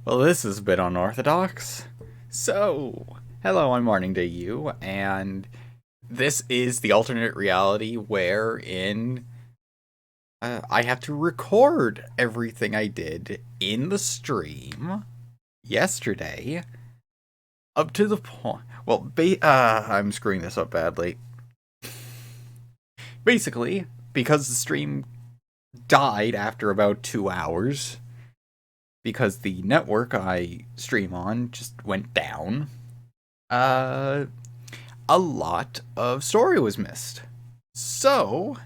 Well, this is a bit unorthodox. So, hello, I'm Morning to you, and this is the alternate reality wherein I have to record everything I did in the stream yesterday up to the point. Well, I'm screwing this up badly. Basically, because the stream died after about 2 hours, because the network I stream on just went down, a lot of story was missed. So,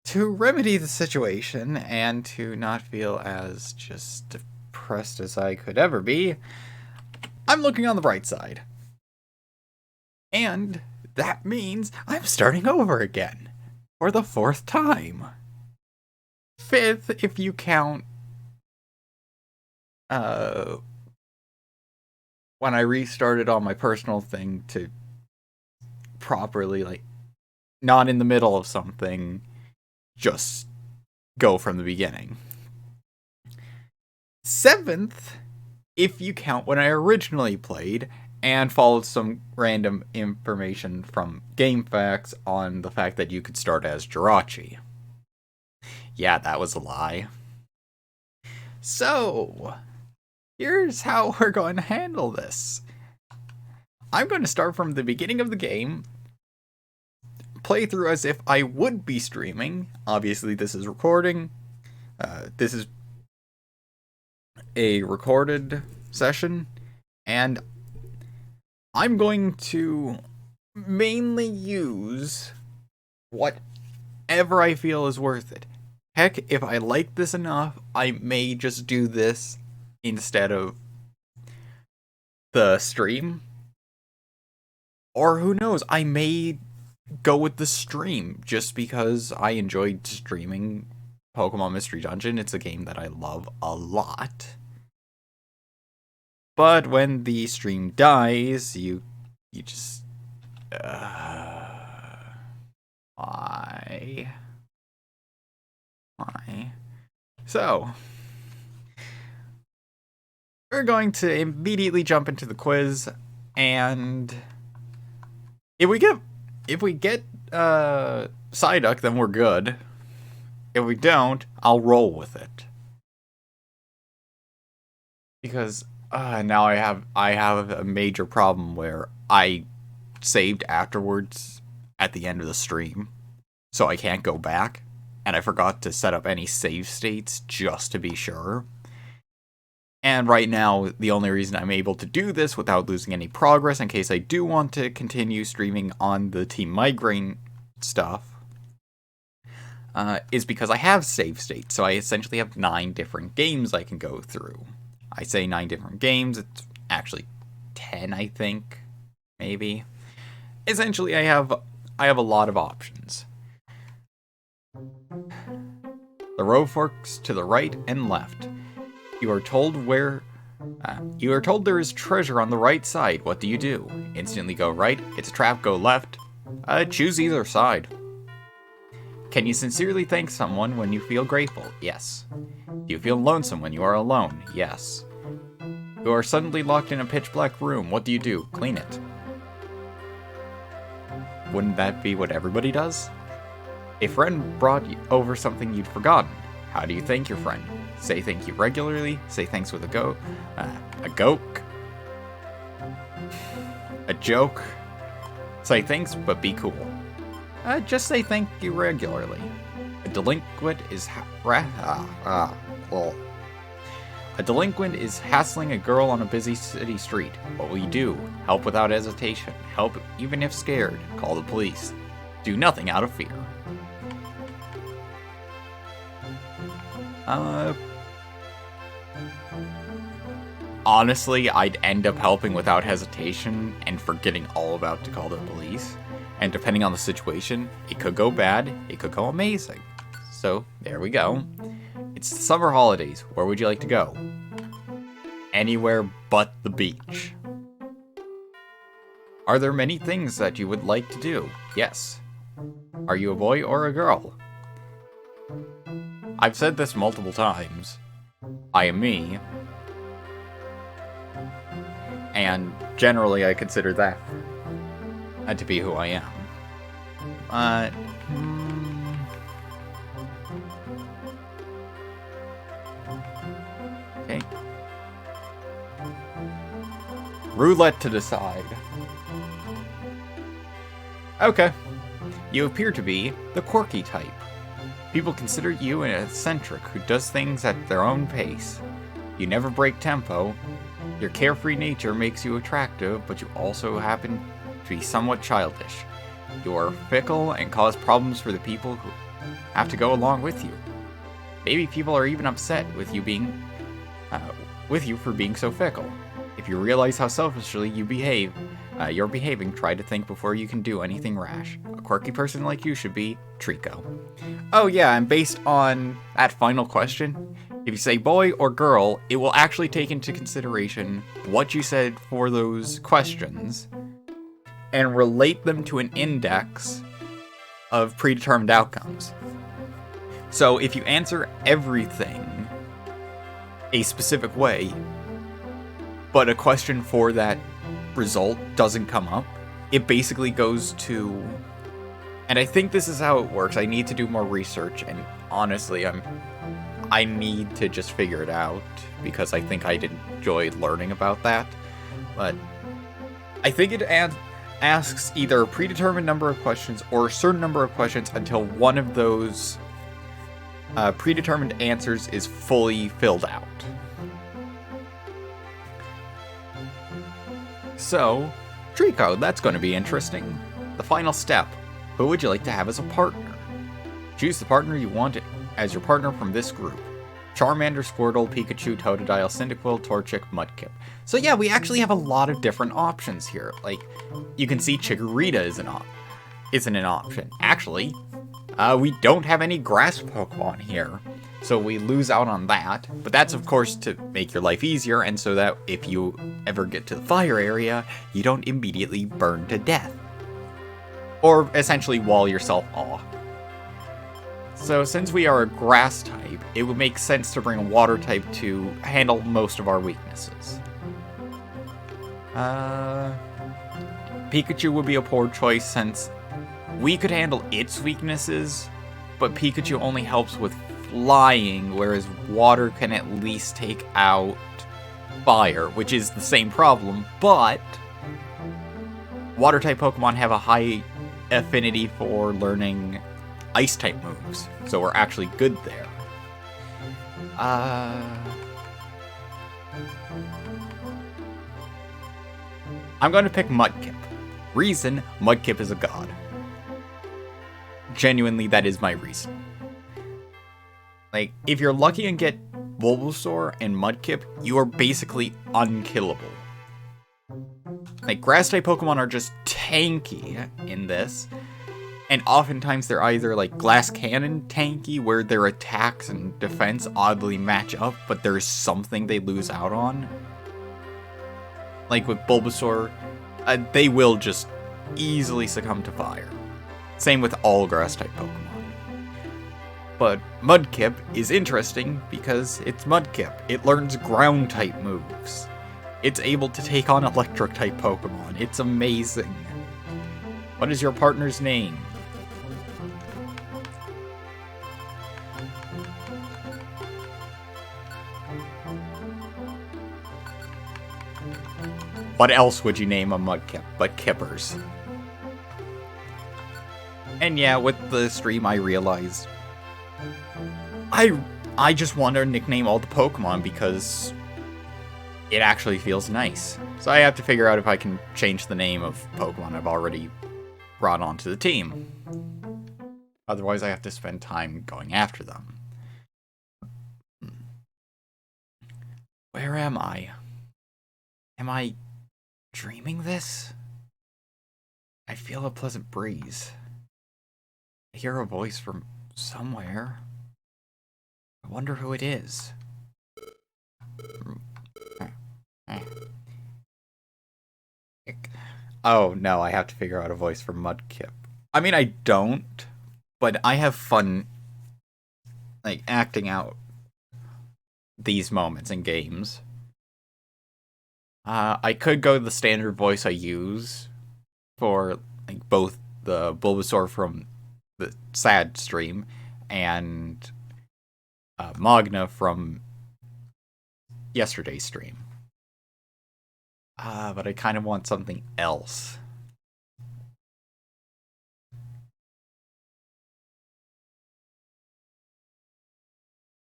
to remedy the situation and to not feel as just depressed as I could ever be, I'm looking on the bright side. And that means I'm starting over again for the 4th time. 5th if you count when I restarted on my personal thing to properly, not in the middle of something, just go from the beginning. 7th, if you count when I originally played and followed some random information from GameFAQs on the fact that you could start as Jirachi. Yeah, that was a lie. So, here's how we're going to handle this. I'm going to start from the beginning of the game, play through as if I would be streaming. Obviously, this is recording. This is a recorded session, and I'm going to mainly use whatever I feel is worth it. Heck, if I like this enough, I may just do this instead of the stream. Or who knows, I may go with the stream just because I enjoyed streaming Pokemon Mystery Dungeon. It's a game that I love a lot. But when the stream dies, you just... Why? So, we're going to immediately jump into the quiz, and if we get Psyduck, then we're good. If we don't, I'll roll with it. Because now I have a major problem where I saved afterwards at the end of the stream, so I can't go back. And I forgot to set up any save states just to be sure. And right now, the only reason I'm able to do this without losing any progress, in case I do want to continue streaming on the Team Migraine stuff, is because I have save states. So I essentially have 9 different games I can go through. I say 9 different games, it's actually 10, I think, maybe. Essentially, I have a lot of options. The road forks to the right and left. You are told there is treasure on the right side. What do you do? Instantly go right. It's a trap. Go left. Choose either side. Can you sincerely thank someone when you feel grateful? Yes. Do you feel lonesome when you are alone? Yes. You are suddenly locked in a pitch black room. What do you do? Clean it. Wouldn't that be what everybody does? A friend brought over something you'd forgotten. How do you thank your friend? Say thank you regularly. Say thanks with a joke. Say thanks, but be cool. Just say thank you regularly. A delinquent is hassling a girl on a busy city street. What will you do? Help without hesitation. Help even if scared. Call the police. Do nothing out of fear. Honestly, I'd end up helping without hesitation and forgetting all about to call the police. And depending on the situation, it could go bad, it could go amazing. So, there we go. It's the summer holidays. Where would you like to go? Anywhere but the beach. Are there many things that you would like to do? Yes. Are you a boy or a girl? I've said this multiple times. I am me. And generally I consider that to be who I am. But... okay. Roulette to decide. Okay. You appear to be the quirky type. People consider you an eccentric who does things at their own pace. You never break tempo. Your carefree nature makes you attractive, but you also happen to be somewhat childish. You are fickle and cause problems for the people who have to go along with you. Maybe people are even upset with you for being so fickle. If you realize how selfishly you're behaving, try to think before you can do anything rash. A quirky person like you should be Trico. Oh yeah, and based on that final question, if you say boy or girl, it will actually take into consideration what you said for those questions and relate them to an index of predetermined outcomes. So if you answer everything a specific way, but a question for that result doesn't come up, it basically goes to... and I think this is how it works. I need to do more research, and honestly, I need to just figure it out, because I think I'd enjoy learning about that. But I think it asks either a predetermined number of questions or a certain number of questions until one of those predetermined answers is fully filled out. So, Trico, that's going to be interesting. The final step. Who would you like to have as a partner? Choose the partner you want as your partner from this group. Charmander, Squirtle, Pikachu, Totodile, Cyndaquil, Torchic, Mudkip. So yeah, we actually have a lot of different options here. Like, you can see Chikorita isn't an option. Actually, we don't have any grass Pokemon here, so we lose out on that. But that's, of course, to make your life easier, and so that if you ever get to the fire area, you don't immediately burn to death. Or essentially wall yourself off. So since we are a grass type, it would make sense to bring a water type to handle most of our weaknesses. Pikachu would be a poor choice since we could handle its weaknesses, but Pikachu only helps with flying, whereas water can at least take out fire, which is the same problem, but water type Pokemon have a high affinity for learning ice type moves, so we're actually good there. I'm going to pick Mudkip. Reason, Mudkip is a god. Genuinely, that is my reason. Like, if you're lucky and get Bulbasaur and Mudkip, you are basically unkillable. Like, grass-type Pokemon are just tanky in this, and oftentimes they're either, like, Glass Cannon tanky, where their attacks and defense oddly match up, but there's something they lose out on. Like with Bulbasaur, they will just easily succumb to fire. Same with all grass-type Pokemon. But Mudkip is interesting because it's Mudkip. It learns ground-type moves. It's able to take on electric-type Pokemon. It's amazing. What is your partner's name? What else would you name a Mudkip but Kippers? And yeah, with the stream I realized I just want to nickname all the Pokemon because it actually feels nice. So I have to figure out if I can change the name of Pokemon I've already brought onto the team. Otherwise I have to spend time going after them. Where am I? Am I dreaming this? I feel a pleasant breeze. I hear a voice from somewhere. I wonder who it is. Oh no, I have to figure out a voice for Mudkip. I mean, I don't, but I have fun, like, acting out these moments in games. I could go to the standard voice I use for like both the Bulbasaur from the sad stream and Magna from yesterday's stream. But I kind of want something else.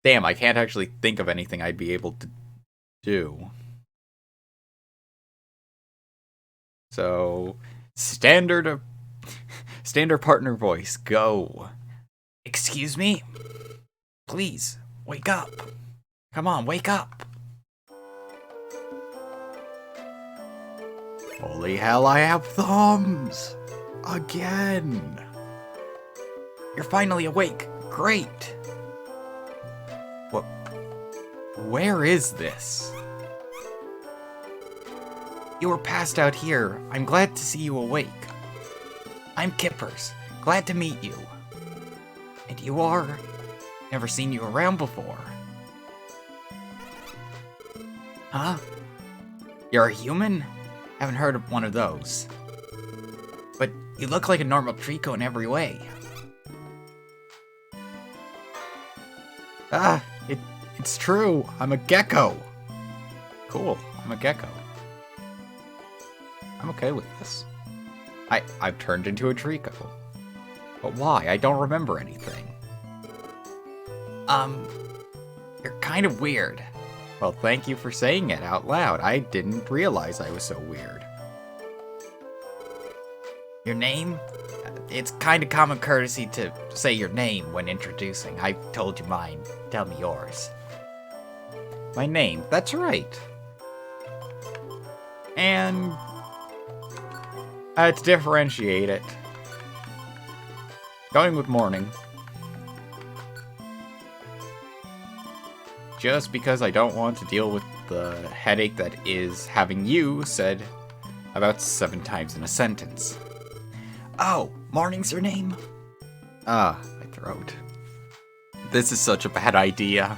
Damn, I can't actually think of anything I'd be able to do. So, standard partner voice, go. Excuse me? Please, wake up. Come on, wake up. Holy hell, I have thumbs! Again! You're finally awake. Great! What? Where is this? You were passed out here. I'm glad to see you awake. I'm Kippers. Glad to meet you. And you are? Never seen you around before. Huh? You're a human? Haven't heard of one of those. But you look like a normal Trico in every way. It's true. I'm a gecko. Cool. I'm a gecko. I'm okay with this. I've turned into a Trico. But why? I don't remember anything. You're kind of weird. Well, thank you for saying it out loud. I didn't realize I was so weird. Your name? It's kind of common courtesy to say your name when introducing. I've told you mine. Tell me yours. My name? That's right. And to differentiate it, going with morning. Just because I don't want to deal with the headache that is having you said about 7 times in a sentence. Oh, morning's your name? My throat. This is such a bad idea.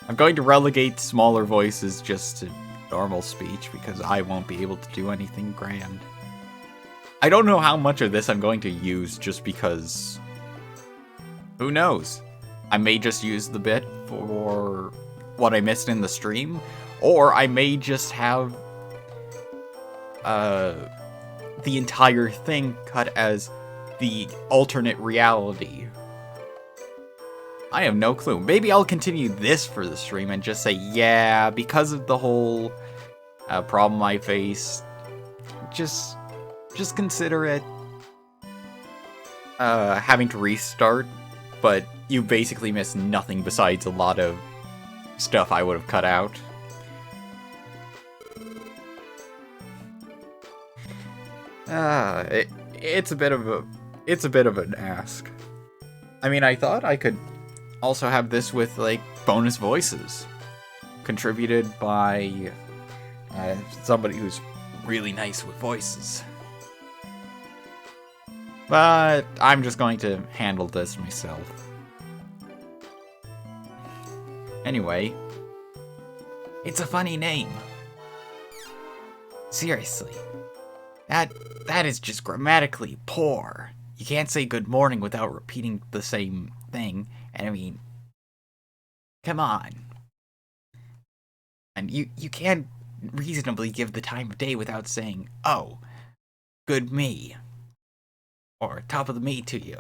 I'm going to relegate smaller voices just to normal speech because I won't be able to do anything grand. I don't know how much of this I'm going to use just because... Who knows? I may just use the bit for what I missed in the stream, or I may just have the entire thing cut as the alternate reality. I have no clue. Maybe I'll continue this for the stream and just say, yeah, because of the whole problem I faced, just consider it having to restart, but you basically missed nothing besides a lot of stuff I would have cut out. It's a bit of an ask. I mean, I thought I could also have this with like bonus voices contributed by somebody who's really nice with voices. But I'm just going to handle this myself. Anyway, it's a funny name. Seriously. That is just grammatically poor. You can't say good morning without repeating the same thing. And I mean, come on. And you can't reasonably give the time of day without saying, oh, good me. Or top of the me to you.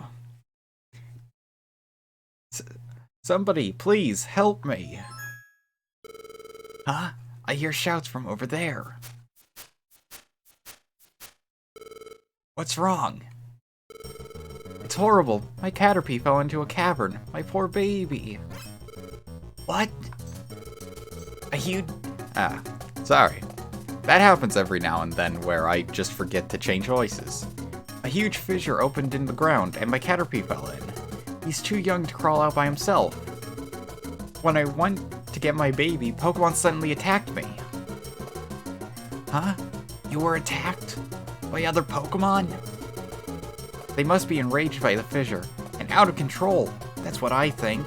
Somebody, please help me. Huh? I hear shouts from over there. What's wrong? It's horrible. My Caterpie fell into a cavern. My poor baby. What? A huge... sorry. That happens every now and then where I just forget to change voices. A huge fissure opened in the ground and my Caterpie fell in. He's too young to crawl out by himself. When I went to get my baby, Pokemon suddenly attacked me. Huh? You were attacked? By other Pokemon? They must be enraged by the fissure, and out of control. That's what I think.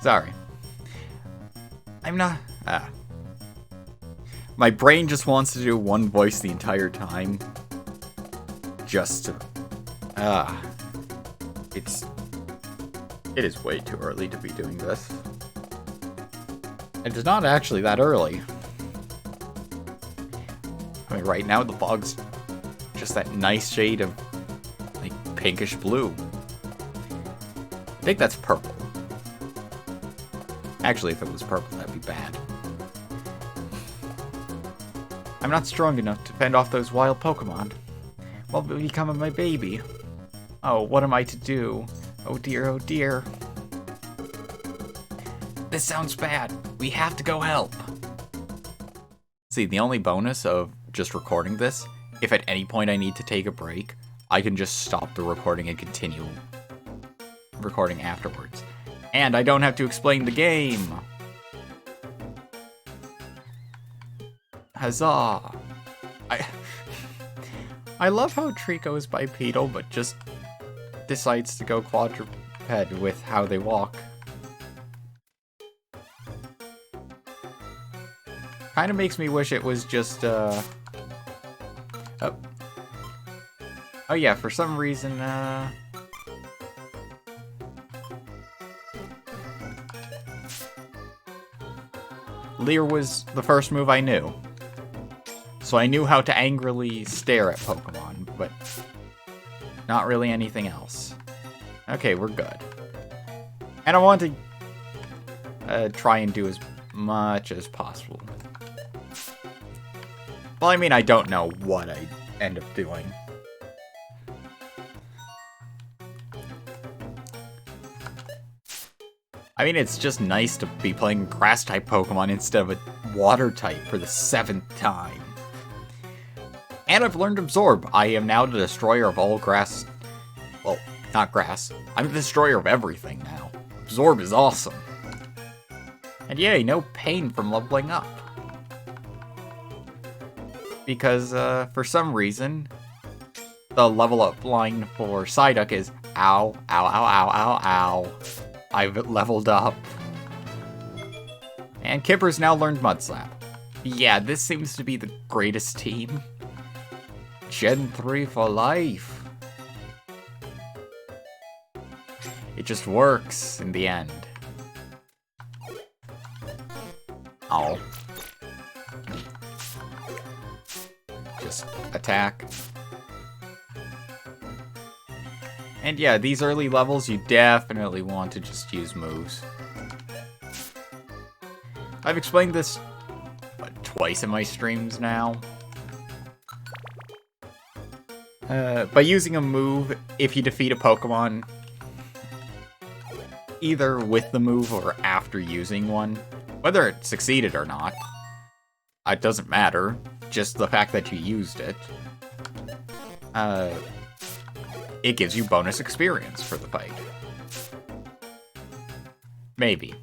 Sorry. I'm not... My brain just wants to do one voice the entire time. Just to... It is way too early to be doing this. It's not actually that early. I mean, right now the fog's just that nice shade of, like, pinkish blue. I think that's purple. Actually, if it was purple, that'd be bad. I'm not strong enough to fend off those wild Pokemon. What will become of my baby? Oh, what am I to do? Oh dear, oh dear. This sounds bad. We have to go help. See, the only bonus of just recording this, if at any point I need to take a break, I can just stop the recording and continue recording afterwards. And I don't have to explain the game. Huzzah. I love how Trico is bipedal, but just decides to go quadruped with how they walk. Kind of makes me wish it was just, Oh yeah, for some reason, Leer was the first move I knew. So I knew how to angrily stare at Pokemon, but not really anything else. Okay, we're good. And I want to try and do as much as possible. Well, I mean, I don't know what I end up doing. I mean, it's just nice to be playing grass-type Pokemon instead of a water-type for the 7th time. And I've learned Absorb. I am now the destroyer of all grass. Well, not grass. I'm the destroyer of everything now. Absorb is awesome. And yay, no pain from leveling up. Because, for some reason, the level up line for Psyduck is ow, ow, ow, ow, ow, ow. I've leveled up. And Kipper's now learned Mud Slap. Yeah, this seems to be the greatest team. Gen 3 for life. It just works in the end. Oh. Just attack. And yeah, these early levels, you definitely want to just use moves. I've explained this twice in my streams now. By using a move, if you defeat a Pokemon, either with the move or after using one, whether it succeeded or not, it doesn't matter, just the fact that you used it, it gives you bonus experience for the fight. Maybe.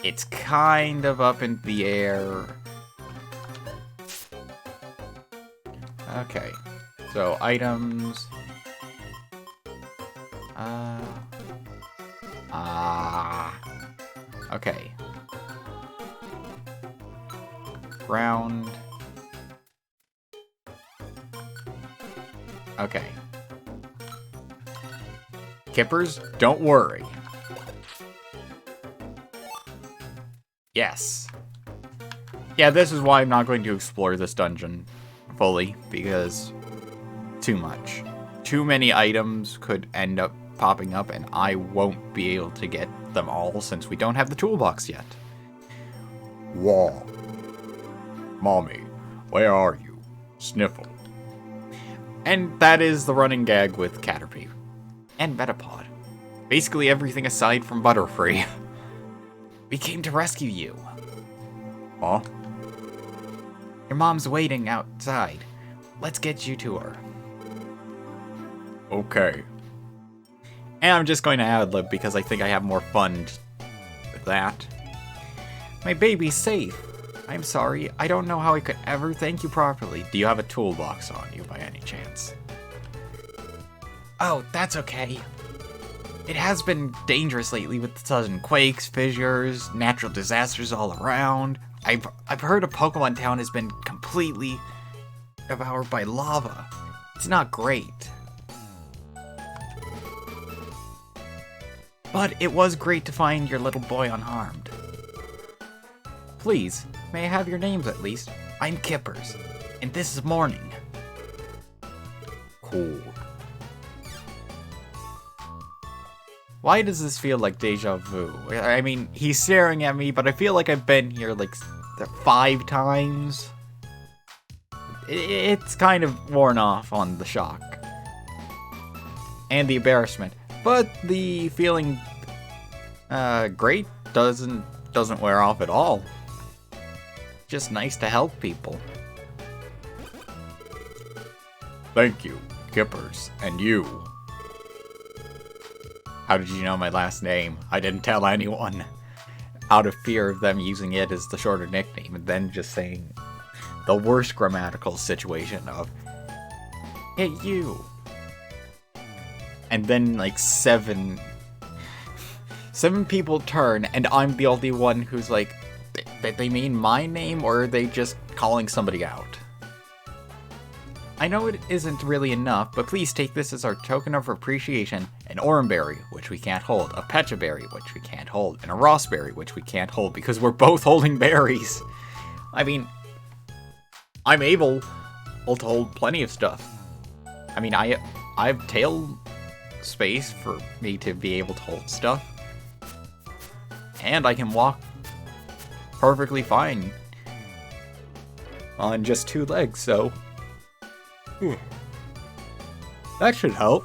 It's kind of up in the air. Okay. So, items. Okay. Ground. Okay. Kippers, don't worry. Yes. Yeah, this is why I'm not going to explore this dungeon fully, because too much. Too many items could end up popping up, and I won't be able to get them all since we don't have the toolbox yet. Wah. Mommy, where are you? Sniffle. And that is the running gag with Caterpie. And Metapod. Basically everything aside from Butterfree. We came to rescue you. Huh? Your mom's waiting outside. Let's get you to her. Okay. And I'm just going to ad-lib because I think I have more fun with that. My baby's safe. I'm sorry, I don't know how I could ever thank you properly. Do you have a toolbox on you by any chance? Oh, that's okay. it has been dangerous lately with the sudden quakes, fissures, natural disasters all around. I've heard a Pokemon town has been completely devoured by lava. It's not great. But it was great to find your little boy unharmed. Please, may I have your names at least? I'm Kippers, and this is Morning. Cool. Why does this feel like deja vu? I mean, he's staring at me, but I feel like I've been here like 5 times. It's kind of worn off on the shock. And the embarrassment. But the feeling great doesn't wear off at all. Just nice to help people. Thank you, Kippers, and you. How did you know my last name? I didn't tell anyone. Out of fear of them using it as the shorter nickname, and then just saying the worst grammatical situation of, hey, you. And then, like, 7 people turn, and I'm the only one who's like, they mean my name, or are they just calling somebody out? I know it isn't really enough, but please take this as our token of appreciation. An Oranberry, which we can't hold, a Pechaberry, which we can't hold, and a Rossberry, which we can't hold because we're both holding berries. I mean, I'm able to hold plenty of stuff. I mean, I have tail space for me to be able to hold stuff. And I can walk perfectly fine on just 2 legs, so that should help.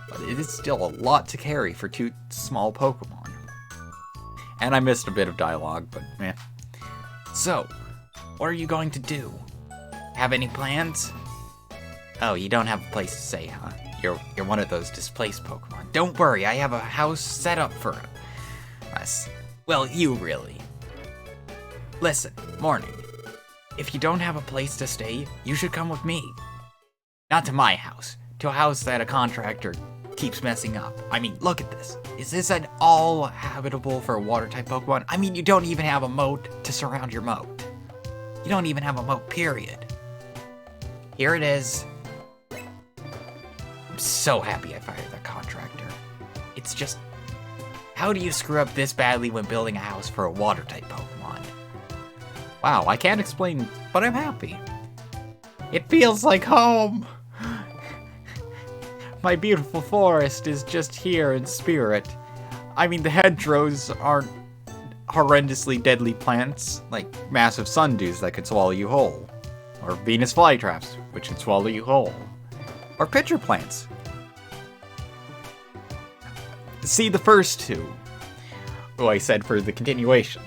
But it is still a lot to carry for 2 small Pokemon. And I missed a bit of dialogue, but eh. So, what are you going to do? Have any plans? Oh, you don't have a place to stay, huh? You're one of those displaced Pokemon. Don't worry, I have a house set up for us. Well, you really. Listen, Morning. If you don't have a place to stay, you should come with me. Not to my house. To a house that a contractor keeps messing up. I mean, look at this. Is this at all habitable for a water-type Pokemon? I mean, you don't even have a moat to surround your moat. You don't even have a moat, period. Here it is. I'm so happy I fired that contractor. It's just, how do you screw up this badly when building a house for a water-type Pokemon? Wow, I can't explain, but I'm happy. It feels like home. My beautiful forest is just here in spirit. I mean, the hedgerows aren't horrendously deadly plants, like massive sundews that could swallow you whole. Or Venus flytraps, which can swallow you whole. Or pitcher plants. See the first 2. Oh, I said for the continuation.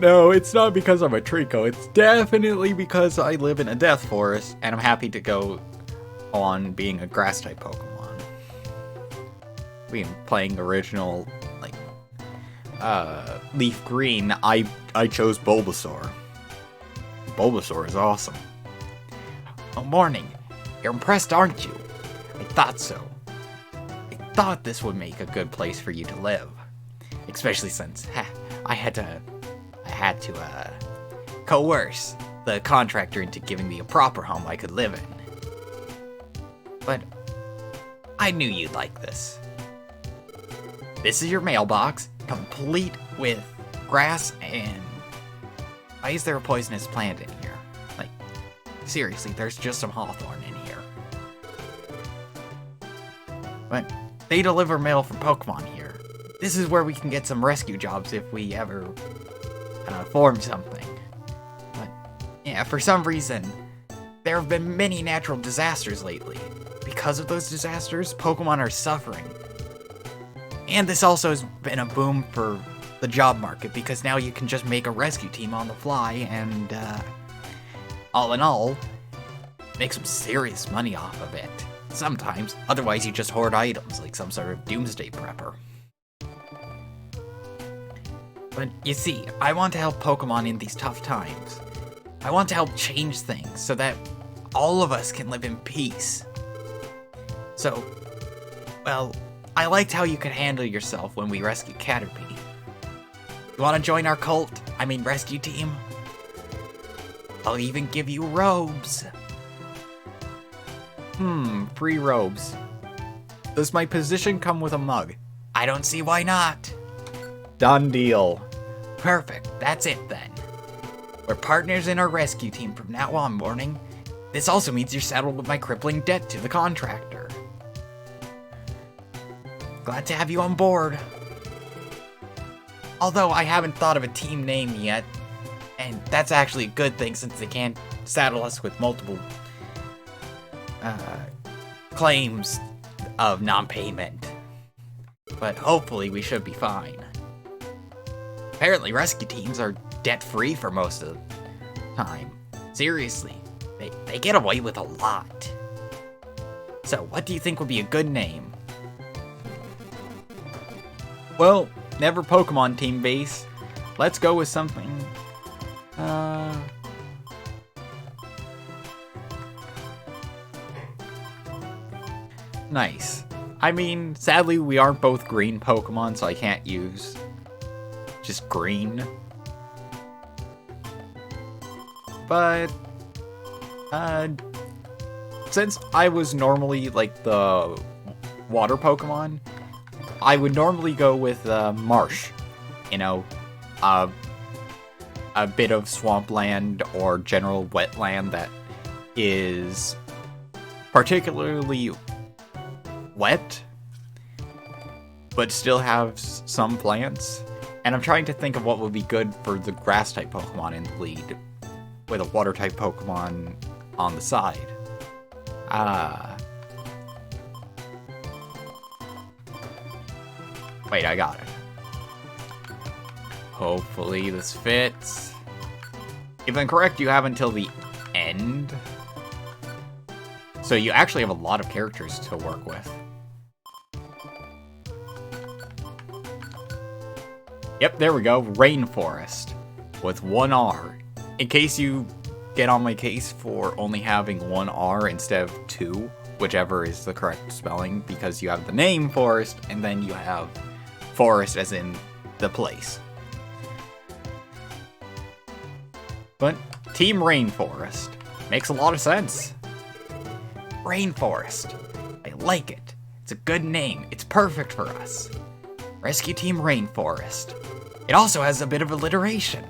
No, it's not because I'm a Trico. It's definitely because I live in a death forest, and I'm happy to go on being a grass-type Pokemon. Being playing original, like, Leaf Green, I chose Bulbasaur. Bulbasaur is awesome. Oh, Morning. You're impressed, aren't you? I thought so. I thought this would make a good place for you to live. Especially since I had to coerce the contractor into giving me a proper home I could live in. But I knew you'd like this. This is your mailbox, complete with grass and... Why is there a poisonous plant in here? Like, seriously, there's just some hawthorn in here. But they deliver mail from Pokemon here. This is where we can get some rescue jobs if we ever form something. But yeah, for some reason, there have been many natural disasters lately. Because of those disasters, Pokemon are suffering. And this also has been a boom for the job market, because now you can just make a rescue team on the fly and, all in all, make some serious money off of it. Sometimes, otherwise you just hoard items like some sort of doomsday prepper. But you see, I want to help Pokemon in these tough times. I want to help change things so that all of us can live in peace. So, well, I liked how you could handle yourself when we rescued Caterpie. You want to join our cult? I mean, rescue team? I'll even give you robes. Free robes. Does my position come with a mug? I don't see why not. Done deal. Perfect, that's it then. We're partners in our rescue team from now on, morning. This also means you're saddled with my crippling debt to the contractor. Glad to have you on board. Although I haven't thought of a team name yet, and that's actually a good thing since they can't saddle us with multiple claims of non-payment. But hopefully we should be fine. Apparently rescue teams are debt-free for most of the time. Seriously, they get away with a lot. So what do you think would be a good name? Well, never Pokemon team base. Let's go with something. Nice. I mean, sadly, we aren't both green Pokemon, so I can't use just green. But, since I was normally, like, the water Pokemon, I would normally go with, marsh. You know, a bit of swampland or general wetland that is particularly wet, but still have some plants. And I'm trying to think of what would be good for the grass-type Pokemon in the lead, with a water-type Pokemon on the side. Wait, I got it. Hopefully this fits. If I'm correct, you have until the end. So you actually have a lot of characters to work with. Yep, there we go. Rainforest. With one R. In case you get on my case for only having one R instead of two, whichever is the correct spelling, because you have the name Forest, and then you have forest as in the place. But Team Rainforest makes a lot of sense. Rainforest. I like it. It's a good name. It's perfect for us. Rescue Team Rainforest. It also has a bit of alliteration.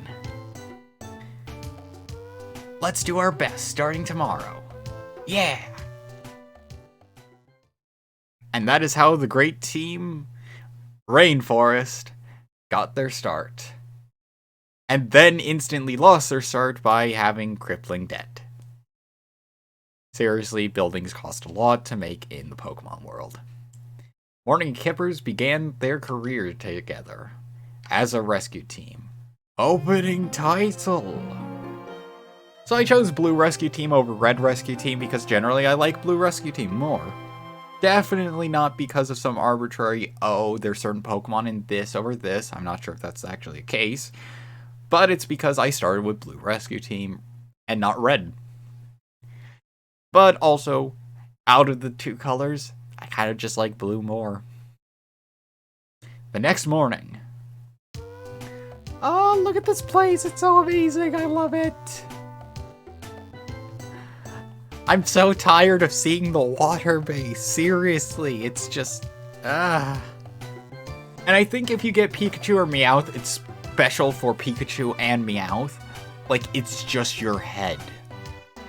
Let's do our best starting tomorrow. Yeah! And that is how the great team Rainforest got their start. And then instantly lost their start by having crippling debt. Seriously, buildings cost a lot to make in the Pokemon world. Morning and Kippers began their career together as a rescue team. Opening title! So I chose Blue Rescue Team over Red Rescue Team because generally I like Blue Rescue Team more. Definitely not because of some arbitrary, oh, there's certain Pokemon in this over this. I'm not sure if that's actually a case. But it's because I started with Blue Rescue Team and not Red. But also, out of the two colors, I kind of just like blue more. The next morning. Oh, look at this place. It's so amazing. I love it. I'm so tired of seeing the water base. Seriously, it's just... And I think if you get Pikachu or Meowth, it's special for Pikachu and Meowth. Like, it's just your head.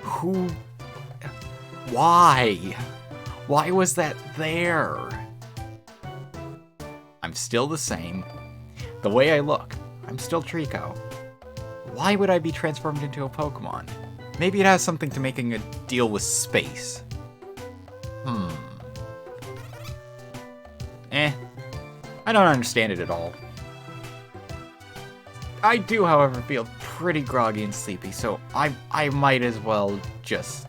Who... Why? Why was that there? I'm still the same. The way I look, I'm still Trico. Why would I be transformed into a Pokemon? Maybe it has something to making a deal with space. I don't understand it at all. I do, however, feel pretty groggy and sleepy, so I might as well just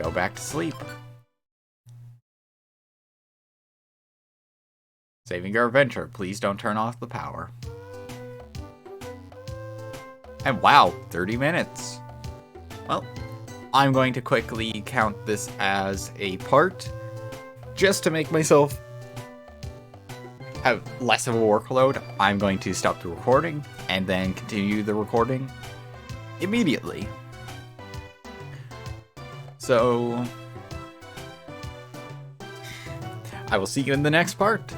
go back to sleep. Saving your adventure, please don't turn off the power. And wow, 30 minutes. Well, I'm going to quickly count this as a part, just to make myself have less of a workload. I'm going to stop the recording, and then continue the recording immediately. So, I will see you in the next part.